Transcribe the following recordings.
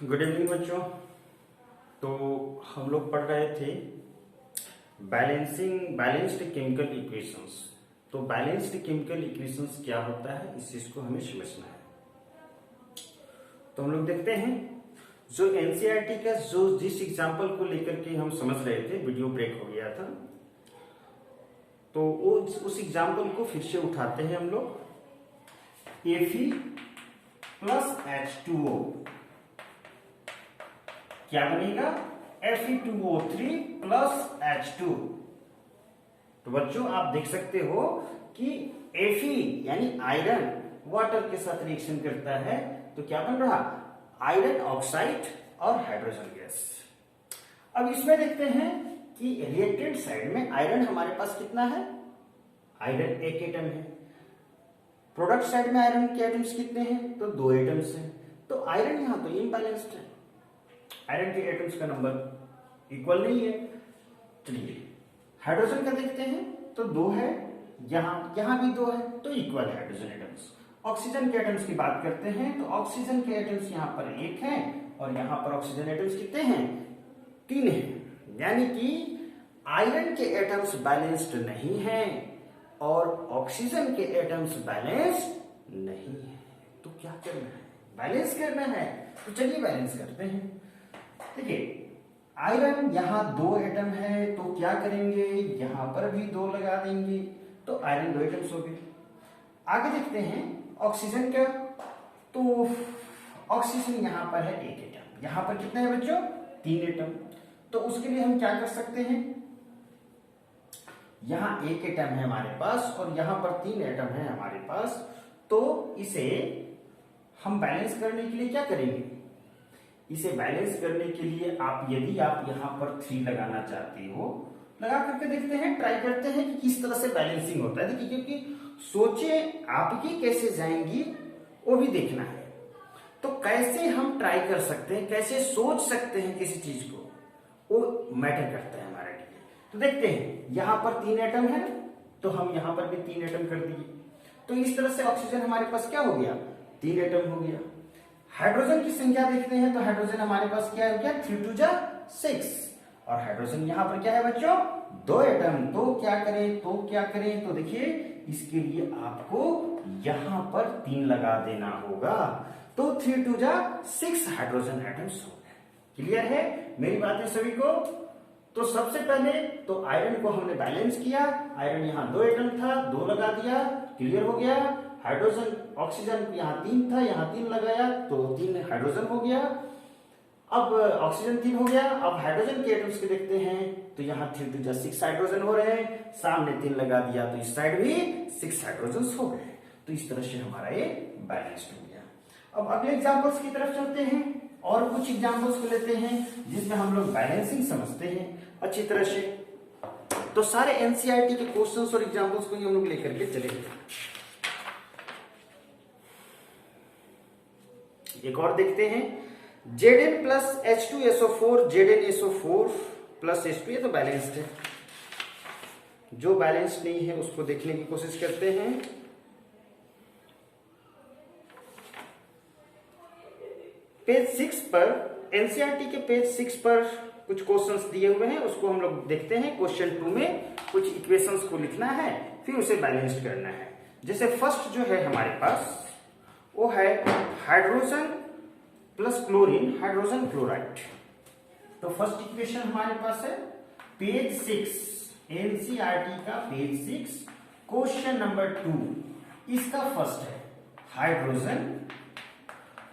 Good evening बच्चों। तो हम लोग पढ़ रहे थे बैलेंस्ड केमिकल इक्वेशंस। तो बैलेंस्ड केमिकल इक्वेशंस क्या होता है, इस चीज को हमें समझना है। तो हम लोग देखते हैं जो एनसीईआरटी का जिस एग्जाम्पल को लेकर के हम समझ रहे थे, वीडियो ब्रेक हो गया था, तो उस एग्जाम्पल को फिर से उठाते हैं हम लोग। Fe प्लस H2O क्या बनेगा? Fe2O3 plus H2। तो बच्चों आप देख सकते हो कि Fe यानी आयरन वाटर के साथ रिएक्शन करता है, तो क्या बन रहा? आयरन ऑक्साइड और हाइड्रोजन गैस। अब इसमें देखते हैं कि रिएक्टेंट साइड में आयरन हमारे पास कितना है? आयरन एक एटम है। प्रोडक्ट साइड में आयरन के एटम्स कितने हैं? तो 2 एटम्स हैं। तो आयरन यहां तो इम्बैलेंस्ड है, आयरन के एटम्स का नंबर इक्वल नहीं है। चलिए हाइड्रोजन का देखते हैं, तो 2 है, यहां भी 2 है, तो इक्वल है हाइड्रोजन एटम्स। ऑक्सीजन के एटम्स की बात करते हैं, तो ऑक्सीजन के एटम्स यहां पर 1 है और यहां पर ऑक्सीजन एटम्स कितने हैं? 3 है। यानी कि आयरन के एटम्स बैलेंस्ड नहीं है और ऑक्सीजन के एटम्स बैलेंस्ड नहीं है। तो क्या करना है? बैलेंस करना है। तो चलिए बैलेंस करते हैं। देखिए आयरन यहां 2 एटम है, तो क्या करेंगे? यहां पर भी 2 लगा देंगे, तो आयरन 2 एटम्स हो गए। आगे देखते हैं ऑक्सीजन का, तो ऑक्सीजन यहां पर है 1 एटम, यहां पर कितने हैं बच्चों? 3 एटम। तो उसके लिए हम क्या कर सकते हैं? यहां 1 एटम है हमारे पास और यहां पर 3 एटम है हमारे पास, तो इसे हम बैलेंस करने के लिए क्या करेंगे? इसे बैलेंस करने के लिए यदि आप यहां पर 3 लगाना चाहते हो, लगा करके देखते हैं, ट्राई करते हैं कि किस तरह से बैलेंसिंग होता है। देखिए क्योंकि सोचे आपकी कैसे जाएंगी वो भी देखना है। तो कैसे हम ट्राई कर सकते हैं, कैसे सोच सकते हैं किसी चीज को, वो मैटर करता है हमारे लिए। तो देखते हैं यहां पर 3 एटम है, तो हम यहां पर भी 3 एटम कर दिए। तो इस तरह से ऑक्सीजन हमारे पास क्या हो गया? 3 एटम हो गया। हाइड्रोजन की संख्या देखते हैं, तो हाइड्रोजन हमारे पास क्या हो गया? 3 2 जा 6। और हाइड्रोजन यहां पर क्या है बच्चों? 2 एटम। तो क्या करें? तो देखिए इसके लिए आपको यहां पर 3 लगा देना होगा, तो 3 2 जा 6 हाइड्रोजन एटम्स हो गए। क्लियर है मेरी बातें सभी को? तो सबसे पहले तो आयरन को हमने बैलेंस किया। आयरन यहां 2 एटम था, 2 लगा दिया, क्लियर हो गया। हाइड्रोजन ऑक्सीजन यहां 3 था, यहां 3 लगाया, तो 3 हाइड्रोजन हो गया। अब ऑक्सीजन 3 हो गया। अब हाइड्रोजन के एटम्स के देखते हैं, तो यहां 3 2 जा 6 हाइड्रोजन हो रहे हैं, सामने 3 लगा दिया, तो इस साइड भी 6 हाइड्रोजन हो गए। तो इस तरह से हमारा ये बैलेंस्ड हो गया। अब अगले एग्जांपल्स की तरफ चलते हैं और कुछ एग्जांपल्स को लेते हैं जिसमें हम लोग बैलेंसिंग समझते हैं अच्छी तरह से। तो सारे एनसीईआरटी के क्वेश्चंस और एग्जांपल्स को हम लोग लेकर के चलेंगे। एक और देखते हैं, Zn plus H2SO4 ZnSO4 plus H2, ये तो बैलेंस्ड है। जो बैलेंस्ड नहीं है उसको देखने की कोशिश करते हैं। पेज 6 पर, एनसीईआरटी के पेज 6 पर कुछ क्वेश्चंस दिए हुए हैं, उसको हम लोग देखते हैं। क्वेश्चन 2 में कुछ इक्वेशंस को लिखना है, फिर उसे बैलेंस्ड करना है। जैसे फर्स्ट जो है हमारे पास वो है hydrogen plus chlorine, hydrogen chloride. तो फर्स्ट इक्वेशन हमारे पास है पेज 6, एनसीईआरटी का पेज 6, क्वेश्चन नंबर 2। इसका फर्स्ट है hydrogen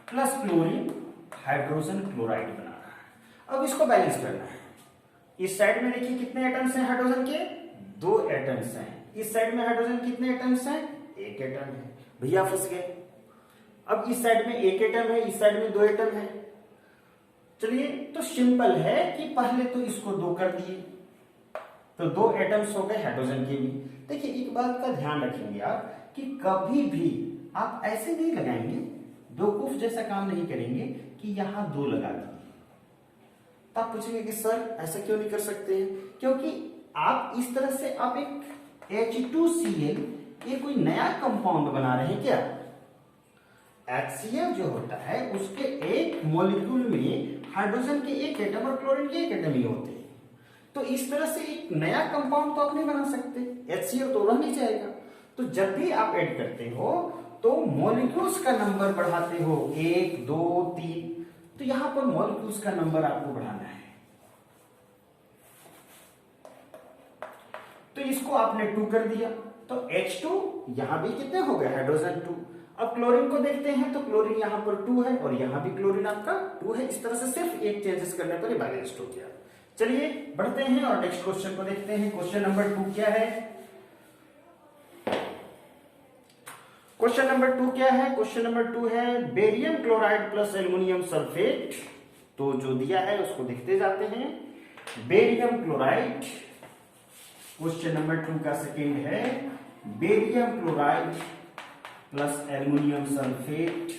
plus chlorine, hydrogen chloride बना रहा है। अब इसको बैलेंस करना है। इस साइड में देखिए कितने एटम्स हैं हाइड्रोजन के? 2 एटम्स हैं। इस साइड में हाइड्रोजन कितने एटम्स हैं? 1 एटम है। भैया फंस गए। अब इस साइड में 1 एटम है, इस साइड में 2 एटम है। चलिए तो सिंपल है कि पहले तो इसको 2 कर दिए, तो 2 एटम्स हो गए हाइड्रोजन के भी। देखिए एक बात का ध्यान रखेंगे आप कि कभी भी आप ऐसे नहीं लगाएंगे, बेवकूफ जैसा काम नहीं करेंगे कि यहां 2 लगा दिए। तो आप पूछेंगे कि सर ऐसा क्यों नहीं कर सकते हैं? क्योंकि आप इस तरह से आप एक H2Cl, ये कोई नया कंपाउंड बना रहे हैं क्या? HCl जो होता है उसके एक मॉलिक्यूल में हाइड्रोजन के एक एटम और क्लोरीन के एक एटम ही होते हैं। तो इस तरह से एक नया कंपाउंड तो आप नहीं बना सकते, HCl तो रह नहीं जाएगा। तो जब भी आप ऐड करते हो तो मॉलिक्यूल्स का नंबर बढ़ाते हो, 1 2 3। तो यहां पर मॉलिक्यूल्स का नंबर आपको बढ़ाना है। तो इसको आपने 2 कर दिया, तो H2 यहां भी कितने हो गए, हाइड्रोजन 2। अब क्लोरीन को देखते हैं तो क्लोरीन यहां पर 2 है और यहां भी क्लोरीन आपका 2 है। इस तरह से सिर्फ एक चेंजेस करने पर बैलेंस्ड हो गया। चलिए बढ़ते हैं और नेक्स्ट क्वेश्चन को देखते हैं। क्वेश्चन नंबर 2 क्या है? क्वेश्चन नंबर 2 क्या है? क्वेश्चन नंबर 2 है barium chloride plus aluminium sulphate. तो जो दिया है उसको देखते जाते हैं। बेरियम क्लोराइड, क्वेश्चन नंबर 2 का सेकेंड है barium chloride plus aluminium sulphate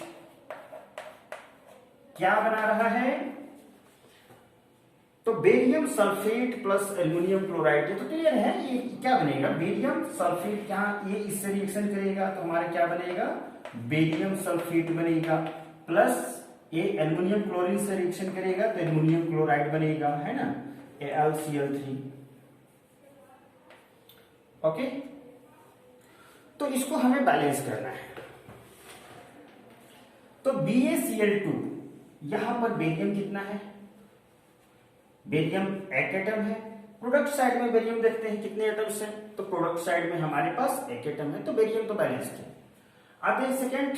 क्या बना रहा है? तो barium sulphate plus aluminium chloride, ये तो क्लियर है। ये क्या बनेगा? बेरियम सल्फेट, यहाँ ये इससे रिएक्शन करेगा तो हमारा क्या बनेगा? बेरियम सल्फेट बनेगा। प्लस ये एल्युमिनियम क्लोरीन से रिएक्शन करेगा तो एल्युमिनियम क्लोराइड बनेगा, है ना, AlCl3। ओके, तो इसको हमें बैलेंस करना है। तो BaCl2, यहां पर बेरियम कितना है? बेरियम एक एटम है। प्रोडक्ट साइड में बेरियम देखते हैं कितने एटम्स हैं, तो प्रोडक्ट साइड में हमारे पास एक एटम है, तो बेरियम तो बैलेंस्ड है। आते हैं सेकेंड,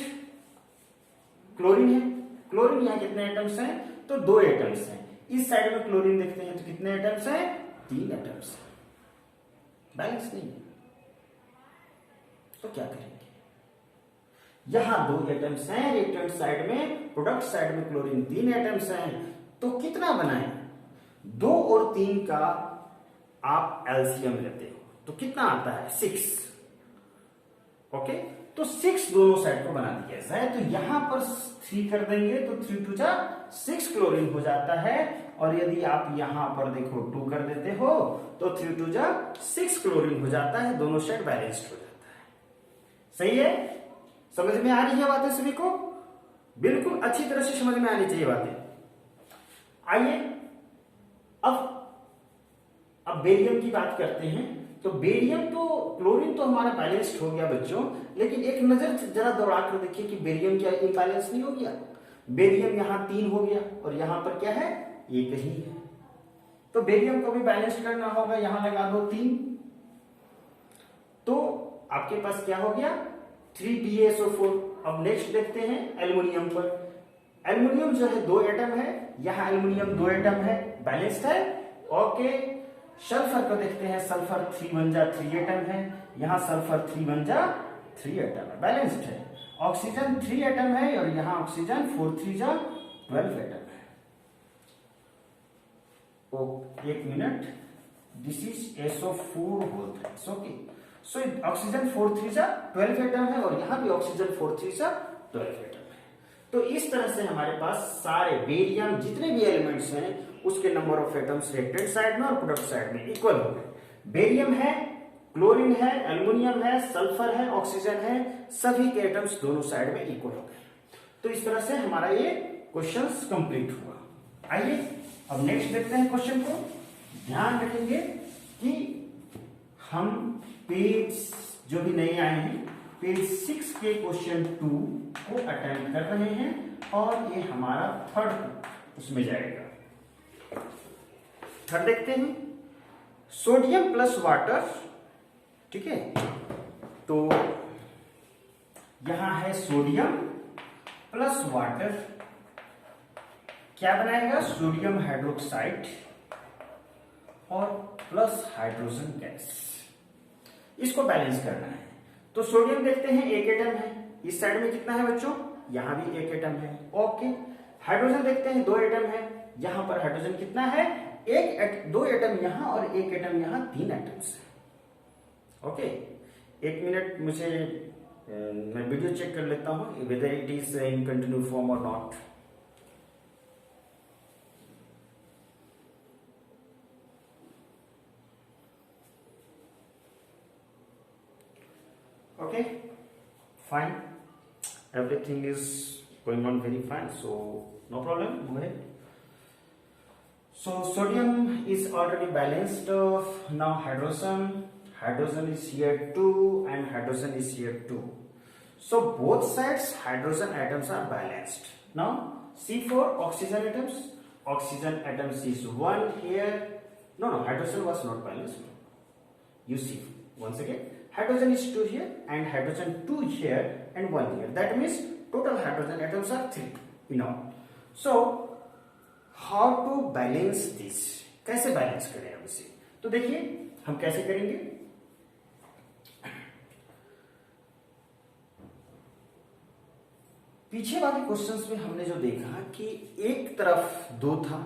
क्लोरीन है। क्लोरीन यहां कितने एटम्स हैं? तो 2 एटम्स हैं। इस साइड में क्लोरीन देखते हैं तो कितने एटम्स हैं? 3 एटम्स हैं। बैलेंस नहीं है, तो क्या करेंगे? यहां 2 एटम्स हैं रिएक्टेंट साइड में, प्रोडक्ट साइड में क्लोरीन 3 एटम्स हैं, तो कितना बनाए? 2 और 3 का आप एलसीएम लेते हो तो कितना आता है? 6। ओके, तो 6 दोनों साइड को बना दिया जाए तो यहां पर 3 कर देंगे तो 3 2 जा 6 क्लोरीन हो जाता है। और यदि आप यहां पर देखो 2 कर देते हो तो 3 2 जा 6 क्लोरीन हो जाता है, दोनों साइड बैलेंस्ड हो जाता है। सही है? समझ में आ रही है बातें सभी को? बिल्कुल अच्छी तरह से समझ में आनी चाहिए बातें। आइए अब बेरियम की बात करते हैं। तो बेरियम तो, क्लोरीन तो हमारा बैलेंस्ड हो गया बच्चों, लेकिन एक नजर जरा दौड़ा कर देखिए कि बेरियम क्या इम्बैलेंस नहीं हो गया? बेरियम यहां 3 हो गया और यहां पर क्या है? 1 ही है। तो बेरियम को भी बैलेंस करना होगा, यहां लगा दो 3, तो आपके पास क्या हो गया? 3BaSO4। अब नेक्स्ट देखते हैं एल्युमिनियम पर। एल्युमिनियम जो है 2 एटम है, यहां एल्युमिनियम 2 एटम है, बैलेंस्ड है। ओके, सल्फर को देखते हैं। सल्फर 3 1 जा 3 एटम है, यहां सल्फर 3 1 जा 3 एटम है, बैलेंस्ड है। ऑक्सीजन 3 एटम है और यहां ऑक्सीजन 4 3 जा 12 एटम है। एक minute, this is SO4 hold. Okay, so oxygen 4 3 जा 12 एटम है और यहां भी ऑक्सीजन 4 3 जा 12 एटम है। तो इस तरह से हमारे पास सारे बेरियम जितने भी एलिमेंट्स हैं उसके number of atoms reactant side में और प्रोडक्ट साइड में इक्वल हो गए। बेरियम है, क्लोरीन है, एल्युमिनियम है, सल्फर है, ऑक्सीजन है, सभी के एटम्स दोनों साइड में इक्वल हो गए। तो इस तरह से हमारा ये क्वेश्चंस कंप्लीट हुआ। आइए अब नेक्स्ट देखते हैं क्वेश्चन को। ध्यान रखेंगे कि हम पेज जो भी नए आए हैं, पेज 6 के क्वेश्चन 2 को अटेम्प्ट कर रहे हैं और ये हमारा थर्ड उसमें जाएगा। थर्ड देखते हैं, सोडियम प्लस वाटर। ठीक है, तो यहां है सोडियम प्लस वाटर, क्या बनाएगा? सोडियम हाइड्रोक्साइड और प्लस हाइड्रोजन गैस। इसको बैलेंस करना है। तो सोडियम देखते हैं 1 एटम है, इस साइड में कितना है बच्चों? यहां भी 1 एटम है। ओके, हाइड्रोजन देखते हैं 2 एटम है, यहां पर हाइड्रोजन कितना है? 2 एटम यहां और 1 एटम यहां, 3 एटम्स है। ओके, 1 मिनट मुझे मैं वीडियो चेक कर लेता हूं whether it is in continue form और not. Okay fine, everything is going on very fine, so no problem, go ahead. So sodium is already balanced. Now hydrogen is here 2 and hydrogen is here 2. So both sides hydrogen atoms are balanced. Now see for oxygen atoms is 1 here. No, hydrogen was not balanced. You see once again, hydrogen is 2 here and hydrogen 2 here and 1 here. That means total hydrogen atoms are 3 in all. So how to balance this? कैसे balance करें अब इसे? तो देखिए हम कैसे करेंगे. पीछे वाले क्वेश्चंस में हमने जो देखा कि एक तरफ 2 था,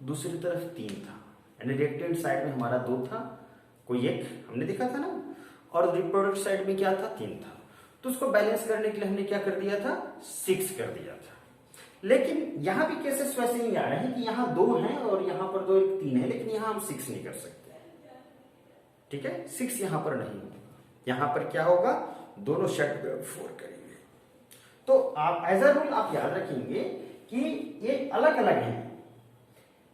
दूसरी तरफ 3 था, यानी लेफ्ट हैंड साइड में हमारा 2 था, कोई एक हमने देखा था ना, और रिप्रोडक्ट साइड में क्या था, 3 था. तो उसको बैलेंस करने के लिए हमने क्या कर दिया था, 6 कर दिया था. लेकिन यहां भी केसेस वैसे ही आ रहे हैं कि यहां 2 हैं और यहां पर 2 3 है, लेकिन यहां हम 6 नहीं कर सकते. ठीक है, 6 यहां पर नहीं होगा. यहां पर क्या होगा, दोनों शट पे 4 करेंगे. तो आप एज अ रूल आप याद रखेंगे कि ये अलग अलग है.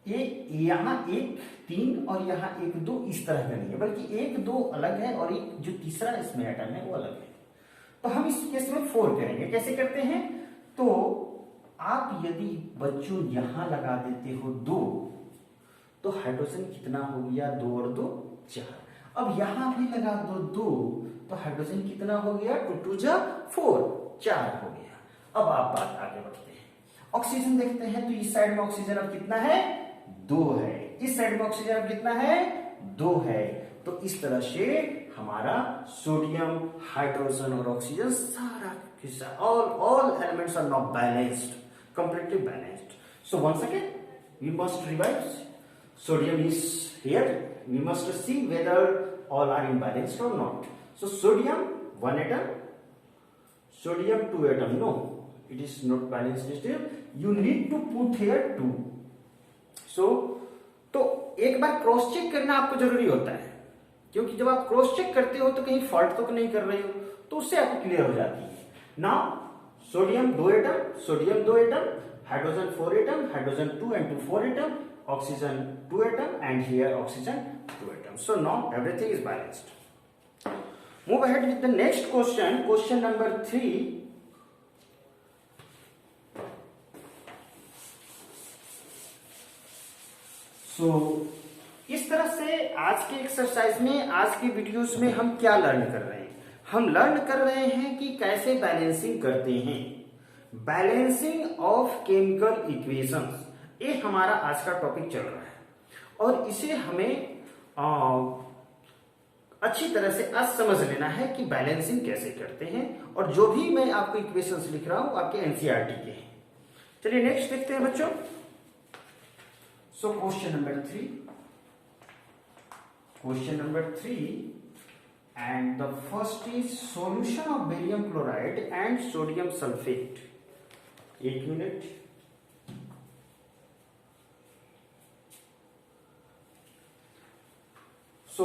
ये यहां 1 3 और यहां 1 2 इस तरह का नहीं है, बल्कि 1 2 अलग है और एक जो तीसरा इसमें एटम है वो अलग है. तो हम इस केस में 4 करेंगे. कैसे करते हैं, तो आप यदि बच्चों यहां लगा देते हो 2, तो हाइड्रोजन कितना हो गया, 2 और 2 4. अब यहां भी लगा दो 2, तो हाइड्रोजन कितना हो गया, 2 2 जा 4, 4 हो गया. अब आप बात आगे बढ़ते हैं. ऑक्सीजन देखते हैं, तो इस साइड में ऑक्सीजन अब कितना है, 2 है. इस साइड में ऑक्सीजन अब कितना है, 2 है. तो इस तरह से हमारा सोडियम, हाइड्रोजन और ऑक्सीजन सारा किस्सा all elements are not balanced, completely balanced. So once again we must revise. Sodium is here, we must see whether all are imbalanced or not. So sodium 1 atom, sodium 2 atom, no, it is not balanced still. You need to put here 2. So तो एक बार cross check करना आपको जरूरी होता है, क्योंकि जब आप क्रॉस चेक करते हो तो कहीं फॉल्ट तो नहीं कर रहे हो, तो उससे आपको क्लियर हो जाती है. Now sodium 2 atom, hydrogen 4 atom, hydrogen 2 and 2 4 atom, oxygen 2 atom, and here oxygen 2 atom. So now everything is balanced. Move ahead with the next question, question number 3. So इस तरह से आज के एक्सरसाइज में, आज के वीडियोस में हम क्या लर्न कर रहे हैं, हम लर्न कर रहे हैं कि कैसे बैलेंसिंग करते हैं. बैलेंसिंग ऑफ केमिकल इक्वेशंस, ये हमारा आज का टॉपिक चल रहा है और इसे हमें अच्छी तरह से आज समझ लेना है कि बैलेंसिंग कैसे करते हैं. और जो भी मैं आपको इक्वेशंस लिख रहा हूं आपके एनसीईआरटी के हैं. चलिए नेक्स्ट देखते हैं बच्चों. So question number 3 and the first is solution of barium chloride and sodium sulfate. 1 minute. So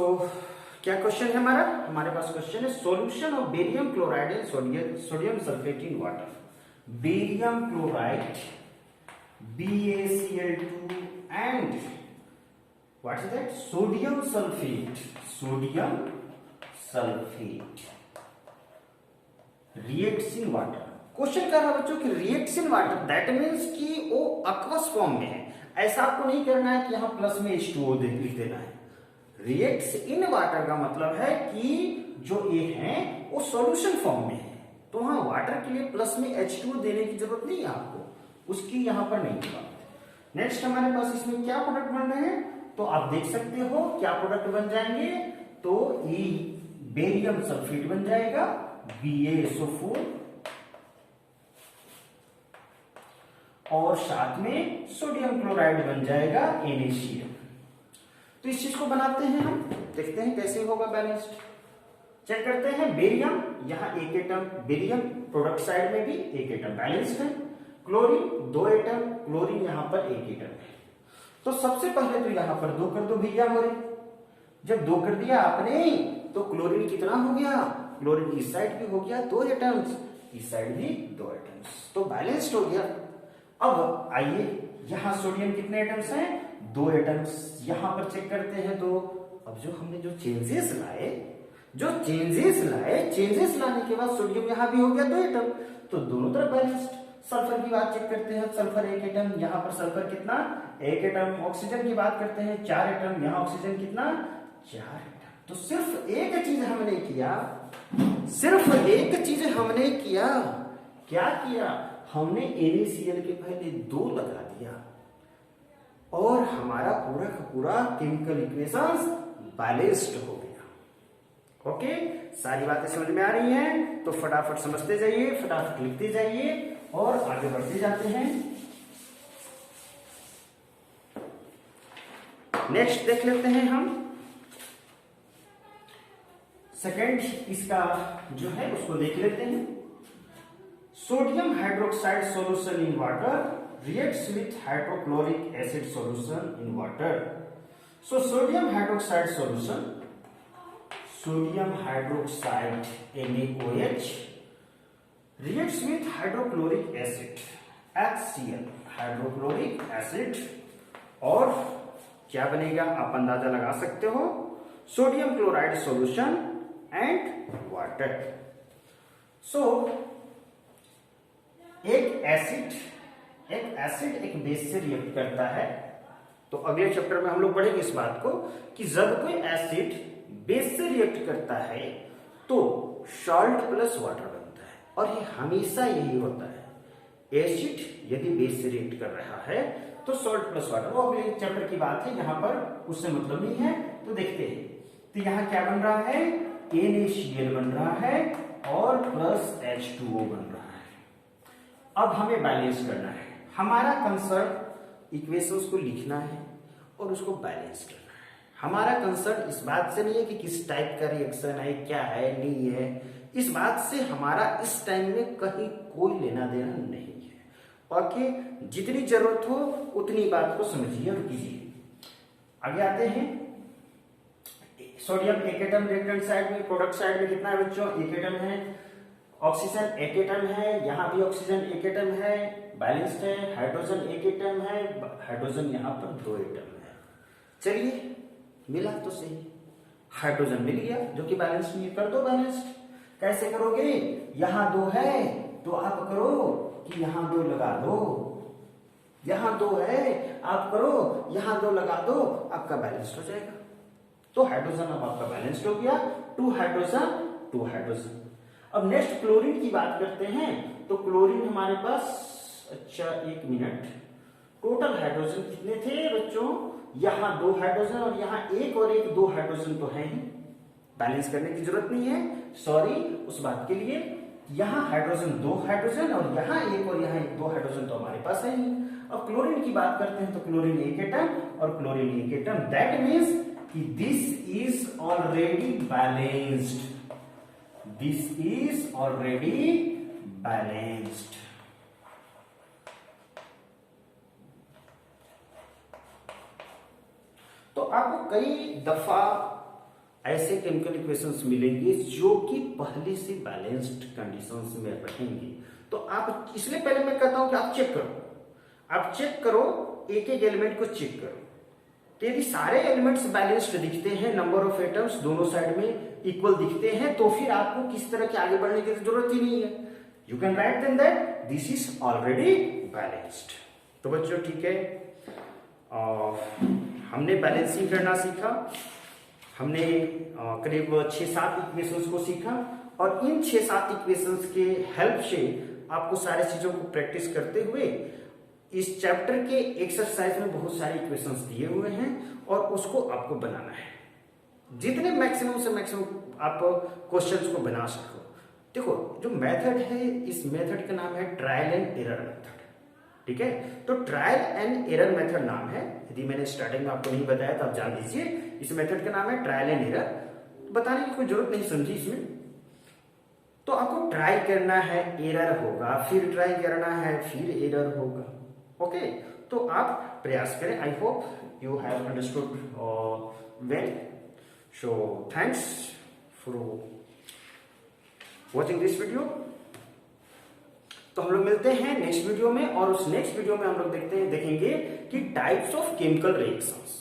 क्या क्वेश्चन है हमारा, हमारे पास क्वेश्चन है solution of barium chloride and sodium sulphate in water. Barium chloride BaCl2 and what is that, sodium sulfate reacts in water. Question कर रहा है बच्चों कि reacts in water, that means कि वो aqueous फॉर्म में है. ऐसा आपको नहीं करना है कि यहां प्लस में H2O लिख देना है. रिएक्ट्स इन वाटर का मतलब है कि जो ये है वो सॉल्यूशन फॉर्म में है, तो वहां वाटर के लिए प्लस में H2O देने की जरूरत नहीं है आपको, उसकी यहां पर नहीं बात. नेक्स्ट हमारे पास इसमें क्या प्रोडक्ट बन रहे हैं, तो आप देख सकते हो क्या प्रोडक्ट बन जाएंगे. तो ये बेरियम सल्फेट बन जाएगा BaSO4 और साथ में सोडियम क्लोराइड बन जाएगा NaCl. तो इस चीज को बनाते हैं हम, देखते हैं कैसे होगा बैलेंस्ड. चेक करते हैं. बेरियम यहां 1 एटम, बेरियम प्रोडक्ट साइड में भी 1 एटम बैलेंस्ड है. क्लोरीन 2 एटम, क्लोरीन यहां पर 1 एटम है. तो सबसे पहले तो यहां पर 2 कर दो भैया मोरे. जब 2 कर दिया आपने तो क्लोरीन कितना हो गया, क्लोरीन इस साइड भी हो गया 2 एटम्स, इस साइड भी 2 एटम्स, तो बैलेंस्ड हो गया। अब आइए यहां सोडियम कितने एटम्स हैं? 2 एटम्स। यहां पर चेक करते हैं तो अब जो हमने जो चेंजेस लाए, चेंजेस लाने के बाद सोडियम यहां भी हो गया 2 एटम, तो दोनों तरफ बैलेंस्ड। सल्फर की बात चेक करते हैं, सल्फर 1 एटम, यहां पर सल्फर कितना? 1 एटम। ऑक्सीजन की बात करते हैं 4 एटम, यहां ऑक्सीजन कितना? 4 एटम। तो सिर्फ एक चीज हमने किया, क्या किया? हमने NaCl के पहले 2 लगा दिया और हमारा पूरा का पूरा केमिकल इक्वेशंस बैलेंस्ड हो गया। ओके, सारी बातें समझ में आ रही हैं? तो फटाफट समझते जाइए, फटाफट लिखते जाइए और आगे बढ़ते जाते हैं। नेक्स्ट देख लेते हैं हम सेकंड, इसका जो है उसको देख लेते हैं। Sodium hydroxide solution in water reacts with hydrochloric acid solution in water. So sodium hydroxide solution, sodium hydroxide NaOH reacts with hydrochloric acid HCl, hydrochloric acid, और क्या बनेगा आप अंदाजा लगा सकते हो, sodium chloride solution and water. So एक acid एक बेस से रिएक्ट करता है, तो अगले चैप्टर में हम लोग पढ़ेंगे इस बात को कि जब कोई एसिड बेस से रिएक्ट करता है तो सॉल्ट प्लस वाटर बनता है, और ये हमेशा यही होता है। एसिड यदि बेस से रिएक्ट कर रहा है तो सॉल्ट प्लस वाटर, वो अगले चैप्टर की बात है, यहां पर उससे मतलब नहीं है। तो देखते हैं, तो यहां क्या बन रहा है? NaCl बन रहा है और प्लस H2O बन रहा है। अब हमें बैलेंस करना है, हमारा कंसर्न इक्वेशंस को लिखना है और उसको बैलेंस करना है। हमारा कंसर्न इस बात से नहीं है कि किस टाइप का रिएक्शन है, क्या है, नहीं है, इस बात से हमारा इस टाइम में कहीं कोई लेना देना नहीं है। ओके, जितनी जरूरत हो उतनी बात को समझिए और कीजिए। आगे आते हैं, सोडियम 1 एटम रिएक्टेंट साइड में, प्रोडक्ट साइड में कितना है बच्चों? 1 एटम है। ऑक्सीजन 1 एटम है, यहां भी ऑक्सीजन 1 एटम है, बैलेंस्ड है। हाइड्रोजन 1 एटम है, हाइड्रोजन यहां पर 2 एटम है। चलिए, मिला तो सही, हाइड्रोजन मिल गया जो कि बैलेंस्ड नहीं है, कर दो बैलेंस्ड। कैसे करोगे? यहां 2 है तो आप करो कि यहां 2 लगा दो, यहां 2 है आप करो यहां 2 लगा दो, आपका बैलेंस्ड हो जाएगा। तो हाइड्रोजन अब आपका बैलेंस्ड हो गया, 2 हाइड्रोजन। अब नेक्स्ट क्लोरीन की बात करते हैं, तो क्लोरीन हमारे पास, अच्छा 1 मिनट, टोटल हाइड्रोजन कितने थे बच्चों? यहां 2 हाइड्रोजन और यहां 1 और 1, 2 हाइड्रोजन तो है ही, बैलेंस करने की जरूरत नहीं है, सॉरी उस बात के लिए। यहां हाइड्रोजन 2 हाइड्रोजन और यहां 1 और यहां 1, 2 हाइड्रोजन तो हमारे पास है ही। अब क्लोरीन की बात करते हैं, तो क्लोरीन 1 एटम और क्लोरीन 1 एटम, दैट मीन्स कि this is already balanced, this is already balanced। तो आपको कई दफा ऐसे केमिकल इक्वेशंस मिलेंगे जो कि पहले से बैलेंस्ड कंडीशंस में रहेंगे। तो आप, इसलिए पहले मैं कहता हूं कि आप चेक करो, एक एक एलिमेंट को चेक करो। तो यदि सारे एलिमेंट्स बैलेंस्ड दिखते हैं, नंबर ऑफ एटम्स दोनों साइड में इक्वल दिखते हैं, तो फिर आपको किस तरह के आगे बढ़ने की जरूरत ही नहीं है। You can write then that this is already balanced. तो बच्चों ठीक है, हमने बैलेंसिंग करना सीखा, हमने करीब 6-7 इक्वेशंस को सीखा, और इन 6-7 इक्वेशंस के हेल्प से आपको सारी चीजों को प्रैक्टिस करते हुए इस चैप्टर के एक्सरसाइज में बहुत सारे इक्वेशंस दिए हुए हैं और उसको आपको बनाना है। जितने मैक्सिमम से मैक्सिमम आप क्वेश्चंस को बना सको। देखो, जो मेथड है, इस मेथड का नाम है ट्रायल एंड एरर मेथड, ठीक है? तो ट्रायल एंड एरर मेथड नाम है, यदि मैंने स्टार्टिंग में आपको नहीं बताया तो आप जान लीजिए, इस मेथड का नाम है ट्रायल एंड एरर। बताने की कोई जरूरत नहीं समझी इसमें। तो आपको ट्राई करना है, एरर होगा, फिर ट्राई करना है, फिर एरर होगा। ओके, तो आप प्रयास करें। I hope you have understood well. So thanks for watching this video. तो हम लोग मिलते हैं नेक्स्ट वीडियो में, और उस नेक्स्ट वीडियो में हम लोग देखेंगे कि टाइप्स ऑफ केमिकल रिएक्शंस,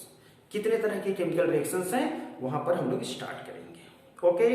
कितने तरह के केमिकल रिएक्शंस हैं, वहां पर हम लोग स्टार्ट करेंगे। ओके।